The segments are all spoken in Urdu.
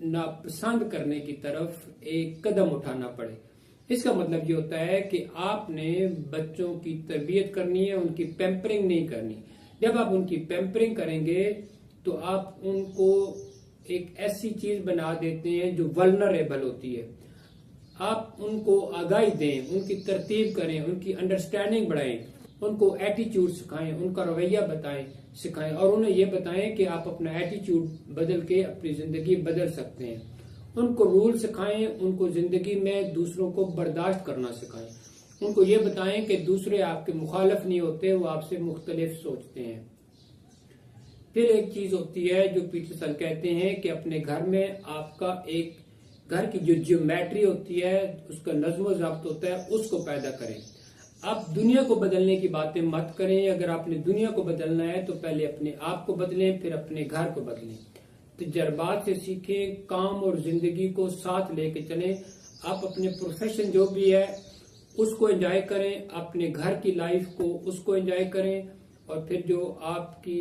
ناپسند کرنے کی طرف ایک قدم اٹھانا پڑے۔ اس کا مطلب یہ ہوتا ہے کہ آپ نے بچوں کی تربیت کرنی ہے، ان کی پیمپرنگ نہیں کرنی۔ جب آپ ان کی پیمپرنگ کریں گے تو آپ ان کو ایک ایسی چیز بنا دیتے ہیں جو ولنریبل ہوتی ہے۔ آپ ان کو آگاہی دیں، ان کی ترتیب کریں، ان کی انڈرسٹینڈنگ بڑھائیں، ان کو ایٹیچیوڈ سکھائیں، ان کا رویہ سکھائیں اور انہیں یہ بتائیں کہ آپ اپنا ایٹیچیوڈ بدل کے اپنی زندگی بدل سکتے ہیں۔ ان کو رول سکھائیں، ان کو زندگی میں دوسروں کو برداشت کرنا سکھائیں، ان کو یہ بتائیں کہ دوسرے آپ کے مخالف نہیں ہوتے، وہ آپ سے مختلف سوچتے ہیں۔ پھر ایک چیز ہوتی ہے جو پیٹرسن کہتے ہیں کہ اپنے گھر میں آپ کا ایک گھر کی جو جیومیٹری ہوتی ہے، اس کا نظم و ضبط ہوتا ہے، اس کو پیدا کریں۔ آپ دنیا کو بدلنے کی باتیں مت کریں۔ اگر آپ نے دنیا کو بدلنا ہے تو پہلے اپنے آپ کو بدلیں، پھر اپنے گھر کو بدلیں۔ تجربات سے سیکھیں، کام اور زندگی کو ساتھ لے کے چلیں۔ آپ اپنے پروفیشن جو بھی ہے اس کو انجوائے کریں، اپنے گھر کی لائف کو اس کو انجوائے کریں، اور پھر جو آپ کی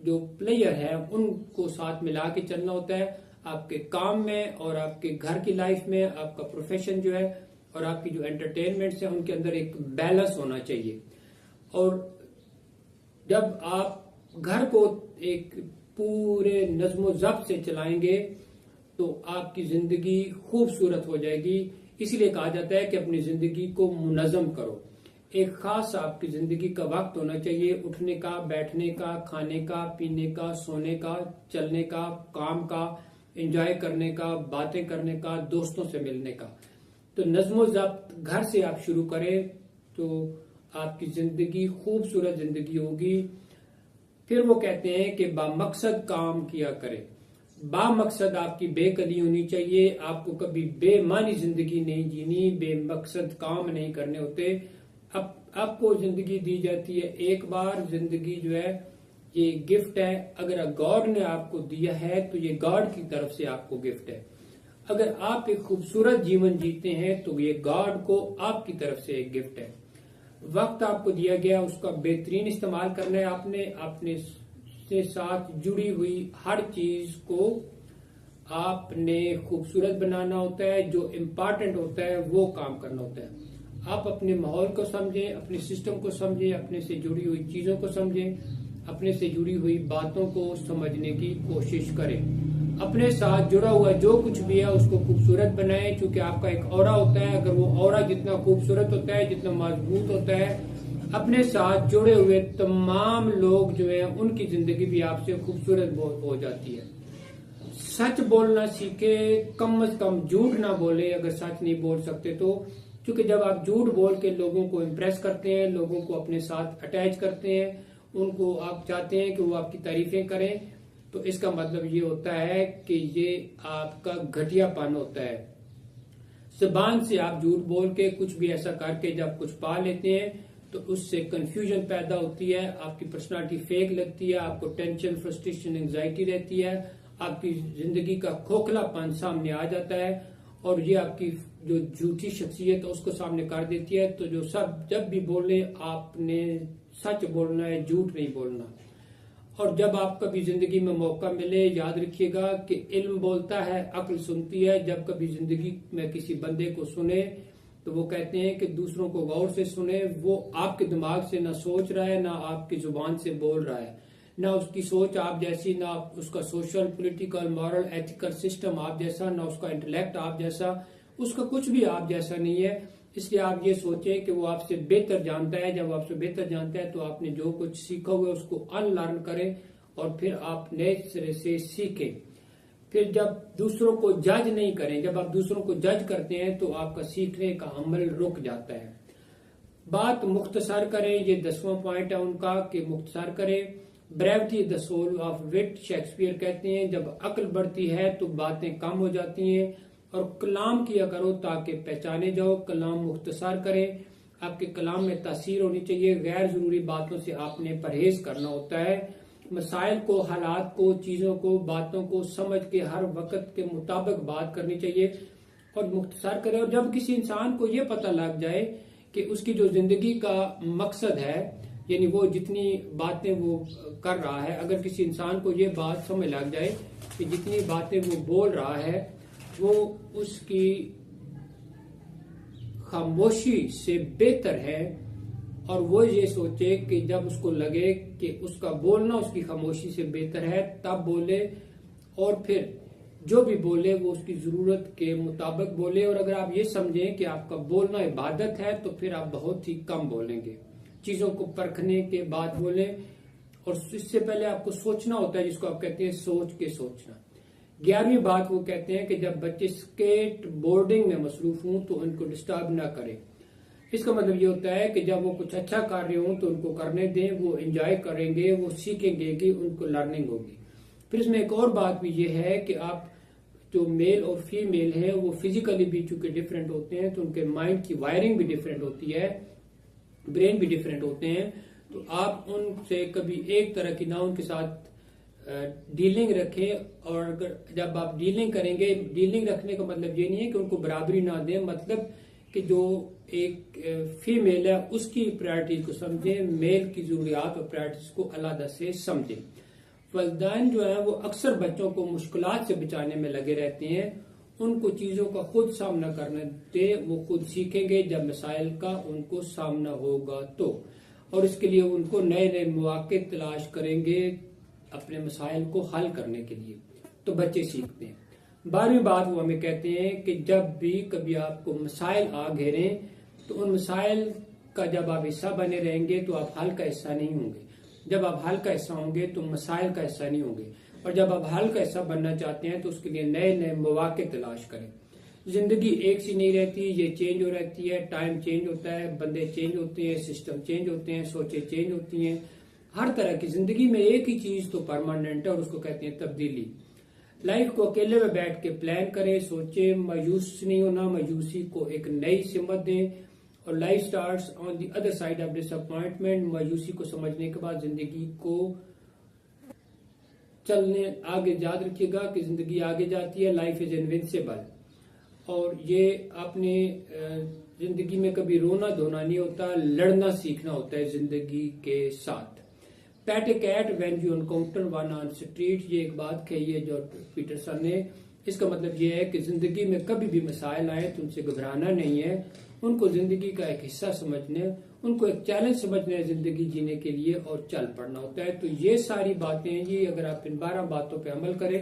جو پلیئر ہے ان کو ساتھ ملا کے چلنا ہوتا ہے۔ آپ کے کام میں اور آپ کے گھر کی لائف میں آپ کا پروفیشن جو ہے اور آپ کی جو انٹرٹینمنٹس ہیں ان کے اندر ایک بیلنس ہونا چاہیے۔ اور جب آپ گھر کو ایک پورے نظم و ضبط سے چلائیں گے تو آپ کی زندگی خوبصورت ہو جائے گی۔ اس لیے کہا جاتا ہے کہ اپنی زندگی کو منظم کرو۔ ایک خاص آپ کی زندگی کا وقت ہونا چاہیے، اٹھنے کا، بیٹھنے کا، کھانے کا، پینے کا، سونے کا، چلنے کا، کام کا، انجوائے کرنے کا، باتیں کرنے کا، دوستوں سے ملنے کا۔ تو نظم و ضبط گھر سے آپ شروع کریں تو آپ کی زندگی خوبصورت زندگی ہوگی۔ پھر وہ کہتے ہیں کہ بامقصد کام کیا کرے۔ بامقصد آپ کی بے قدری ہونی چاہیے۔ آپ کو کبھی بے معنی زندگی نہیں جینی، بے مقصد کام نہیں کرنے ہوتے۔ آپ کو زندگی دی جاتی ہے ایک بار، زندگی جو ہے یہ گفٹ ہے۔ اگر گاڈ نے آپ کو دیا ہے تو یہ گاڈ کی طرف سے آپ کو گفٹ ہے۔ اگر آپ ایک خوبصورت جیون جیتے ہیں تو یہ گاڈ کو آپ کی طرف سے ایک گفٹ ہے۔ وقت آپ کو دیا گیا، اس کا بہترین استعمال کرنا ہے۔ آپ نے اپنے سے ساتھ جڑی ہوئی ہر چیز کو آپ نے خوبصورت بنانا ہوتا ہے۔ جو امپارٹنٹ ہوتا ہے وہ کام کرنا ہوتا ہے۔ آپ اپنے ماحول کو سمجھیں، اپنے سسٹم کو سمجھیں، اپنے سے جڑی ہوئی چیزوں کو سمجھیں، اپنے سے جڑی ہوئی باتوں کو سمجھنے کی کوشش کریں۔ اپنے ساتھ جڑا ہوا جو کچھ بھی ہے اس کو خوبصورت بنائیں، چونکہ آپ کا ایک اورا ہوتا ہے۔ اگر وہ اورا جتنا خوبصورت ہوتا ہے، جتنا مضبوط ہوتا ہے، اپنے ساتھ جڑے ہوئے تمام لوگ جو ہیں ان کی زندگی بھی آپ سے خوبصورت ہو جاتی ہے۔ سچ بولنا سیکھے، کم از کم جھوٹ نہ بولے اگر سچ نہیں بول سکتے تو، کیونکہ جب آپ جھوٹ بول کے لوگوں کو امپریس کرتے ہیں، لوگوں کو اپنے ساتھ اٹیچ کرتے ہیں، ان کو آپ چاہتے ہیں کہ وہ آپ کی تعریفیں کریں، تو اس کا مطلب یہ ہوتا ہے کہ یہ آپ کا گھٹیا پن ہوتا ہے۔ زبان سے آپ جھوٹ بول کے کچھ بھی ایسا کر کے جب کچھ پا لیتے ہیں تو اس سے کنفیوژن پیدا ہوتی ہے، آپ کی پرسنالٹی فیک لگتی ہے، آپ کو ٹینشن، فرسٹریشن، انگزائٹی رہتی ہے، آپ کی زندگی کا کھوکھلا پن سامنے آ جاتا ہے، اور یہ آپ کی جو جھوٹی شخصیت اس کو سامنے کر دیتی ہے۔ تو جو جب بھی بولیں آپ نے سچ بولنا ہے، جھوٹ نہیں بولنا۔ اور جب آپ کبھی زندگی میں موقع ملے، یاد رکھیے گا کہ علم بولتا ہے، عقل سنتی ہے۔ جب کبھی زندگی میں کسی بندے کو سنے تو وہ کہتے ہیں کہ دوسروں کو غور سے سنیں۔ وہ آپ کے دماغ سے نہ سوچ رہا ہے، نہ آپ کی زبان سے بول رہا ہے، نہ اس کی سوچ آپ جیسی، نہ اس کا social, political, moral, ethical system آپ جیسا، نہ اس کا انٹلیکٹ آپ جیسا، اس کا کچھ بھی آپ جیسا نہیں ہے۔ اس لیے آپ یہ سوچیں کہ وہ آپ سے بہتر جانتا ہے۔ جب آپ سے بہتر جانتا ہے تو آپ نے جو کچھ سیکھا ہوا ہے اس کو ان لرن کریں اور پھر آپ نئے سرے سے سیکھیں۔ پھر جب دوسروں کو جج نہیں کریں، جب آپ دوسروں کو جج کرتے ہیں تو آپ کا سیکھنے کا عمل رک جاتا ہے۔ بات مختصر کریں، یہ 10واں پوائنٹ ہے ان کا کہ مختصر کریں۔ Brevity the soul of what, Shakespeare کہتے ہیں جب عقل بڑھتی ہے تو باتیں کم ہو جاتی ہیں، اور کلام کیا کرو تاکہ پہچانے جاؤ۔ کلام مختصر کریں، آپ کے کلام میں تاثیر ہونی چاہیے۔ غیر ضروری باتوں سے آپ نے پرہیز کرنا ہوتا ہے۔ مسائل کو، حالات کو، چیزوں کو، باتوں کو سمجھ کے ہر وقت کے مطابق بات کرنی چاہیے اور مختصر کریں۔ اور جب کسی انسان کو یہ پتہ لگ جائے کہ اس کی جو زندگی کا مقصد ہے یعنی وہ جتنی باتیں وہ کر رہا ہے، اگر کسی انسان کو یہ بات سمجھ لگ جائے کہ جتنی باتیں وہ بول رہا ہے وہ اس کی خاموشی سے بہتر ہے، اور وہ یہ سوچے کہ جب اس کو لگے کہ اس کا بولنا اس کی خاموشی سے بہتر ہے تب بولے، اور پھر جو بھی بولے وہ اس کی ضرورت کے مطابق بولے. اور اگر آپ یہ سمجھیں کہ آپ کا بولنا عبادت ہے تو پھر آپ بہت ہی کم بولیں گے، چیزوں کو پرکھنے کے بعد بولیں. اور اس سے پہلے آپ کو سوچنا ہوتا ہے، جس کو آپ کہتے ہیں سوچ کے سوچنا. 11ویں بات وہ کہتے ہیں کہ جب بچے اسکیٹ بورڈنگ میں مصروف ہوں تو ان کو ڈسٹرب نہ کریں. اس کا مطلب یہ ہوتا ہے کہ جب وہ کچھ اچھا کر رہے ہوں تو ان کو کرنے دیں، وہ انجوائے کریں گے، وہ سیکھیں گے کہ ان کو لرننگ ہوگی. پھر اس میں ایک اور بات بھی یہ ہے کہ آپ جو میل اور فیمیل ہیں وہ فزیکلی بھی چونکہ ڈفرینٹ ہوتے ہیں تو ان کے مائنڈ کی وائرنگ بھی ڈفرینٹ ہوتی ہے، برین بھی ڈفرینٹ ہوتے ہیں. تو آپ ان سے کبھی ایک طرح کی نہ ان کے ساتھ ڈیلنگ رکھیں. اور اگر جب آپ ڈیلنگ کریں گے، ڈیلنگ رکھنے کا مطلب یہ نہیں ہے کہ ان کو برابری نہ دیں، مطلب کہ جو ایک فیمیل ہے اس کی پرائرٹیز کو سمجھیں، میل کی ضروریات اور پرائرٹیز کو علیحدہ سے سمجھیں. والدین جو ہیں وہ اکثر بچوں کو مشکلات سے بچانے میں لگے رہتے ہیں، ان کو چیزوں کا خود سامنا کرنے دیں، وہ خود سیکھیں گے جب مسائل کا ان کو سامنا ہوگا تو. اور اس کے لیے ان کو نئے نئے مواقع تلاش کریں گے اپنے مسائل کو حل کرنے کے لیے، تو بچے سیکھتے ہیں. 12ویں بات وہ ہمیں کہتے ہیں کہ جب بھی کبھی آپ کو مسائل آ گھیریں تو ان مسائل کا جب آپ حصہ بنے رہیں گے تو آپ حل کا حصہ نہیں ہوں گے. جب آپ حل کا حصہ ہوں گے تو مسائل کا حصہ نہیں ہوں گے. اور جب آپ حل کا حصہ بننا چاہتے ہیں تو اس کے لیے نئے نئے مواقع تلاش کریں. زندگی ایک سی نہیں رہتی، یہ چینج ہو رہتی ہے، ٹائم چینج ہوتا ہے، بندے چینج ہوتے ہیں، سسٹم چینج ہوتے ہیں، سوچیں چینج ہوتی ہیں. ہر طرح کی زندگی میں ایک ہی چیز تو پرماننٹ ہے اور اس کو کہتے ہیں تبدیلی. لائف کو اکیلے میں بیٹھ کے پلان کریں، سوچیں، مایوس نہیں ہونا، مایوسی کو ایک نئی سمت دیں. اور life starts on the other side of disappointment. مایوسی کو سمجھنے کے بعد زندگی کو چلنے آگے یاد رکھیے گا کہ زندگی آگے جاتی ہے. Life is invincible. اور یہ اپنے زندگی میں کبھی رونا دھونا نہیں ہوتا، لڑنا سیکھنا ہوتا ہے زندگی کے ساتھ. Pet a cat when you encounter one on street. یہ ایک بات کہی ہے جو پیٹرسن نے. اس کا مطلب یہ ہے کہ زندگی میں کبھی بھی مسائل آئے تو ان سے گھبرانا نہیں ہے، ان کو زندگی کا ایک حصہ سمجھنے، ان کو ایک چیلنج سمجھنا ہے زندگی جینے کے لیے اور چل پڑنا ہوتا ہے. تو یہ ساری باتیں یہ اگر آپ ان 12 باتوں پہ عمل کریں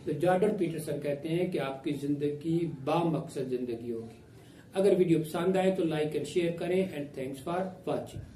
تو جارڈن پیٹرسن کہتے ہیں کہ آپ کی زندگی با مقصد زندگی ہوگی. اگر ویڈیو پسند آئے تو لائک اینڈ شیئر کریں. And thanks for watching.